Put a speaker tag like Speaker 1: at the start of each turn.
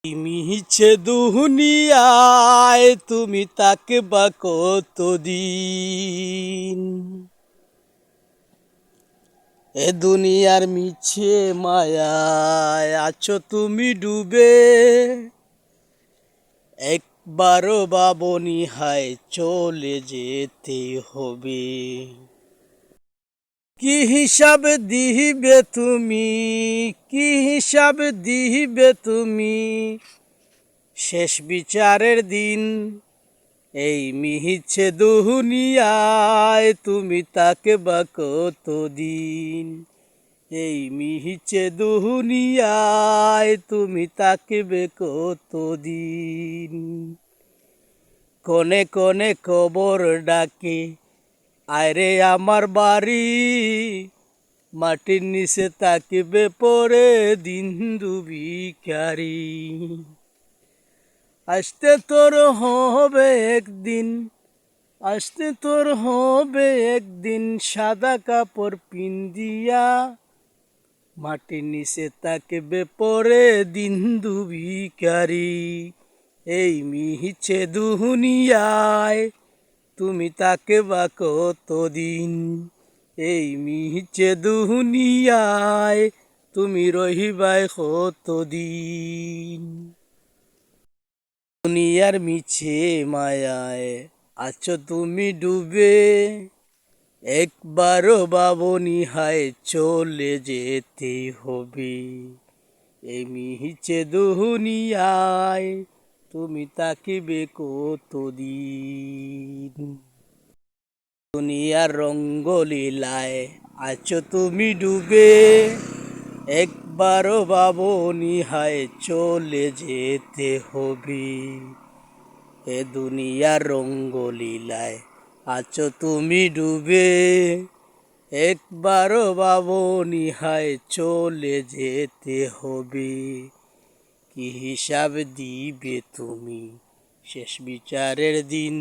Speaker 1: মিছে দুনিয়ায় তুমি তাকবা কতদিন। এ দুনিয়ার মিছে মায়ায় আছো তুমি ডুবে। একবারও ভাবনি হায় চলে যেতে হবে। কি হিসাব দিবে তুমি, কি হিসাব দিবে তুমি শেষ বিচারের দিন। এই মিছে দুনিয়ায় তুমি তাকবা কতদিন। এই মিছে দুনিয়ায় তুমি তাকবে কতদিন। কোনে কোনে কবর ডাকে আরে আমার বাড়ি। মাটির নিচে তাকিবে পরে দিন দুবিকারি। আসতে তোর হবে একদিন, আসতে তোর হবে একদিন সাদা কাপড় পিন্দিয়া। মাটির নিচে তাকবে পরে দিন দুবিকারি। এই মিছে দুনিয়ায় তুমি তাকবা কতদিন। এই মিছে দুনিয়ায় তুমি রহিবাই কতদিন। দুনিয়ার মিছে মায়ায় আছো তুমি ডুবে। একবারও ভাবনি হায় চলে যেতে হবে। এই মিছে দুনিয়ায় তুমি তাকিবে কতদিন। দুনিয়ার রঙ্গলীলায় আছো তুমি ডুবে। একবারও ভাবনি হায় চলে যেতে হবে। এ দুনিয়ার রঙ্গলীলায় আছো তুমি ডুবে। একবারও ভাবনি হায় চলে যেতে হবে। কি হিসাব দিবে তুমি শেষ বিচারের দিন।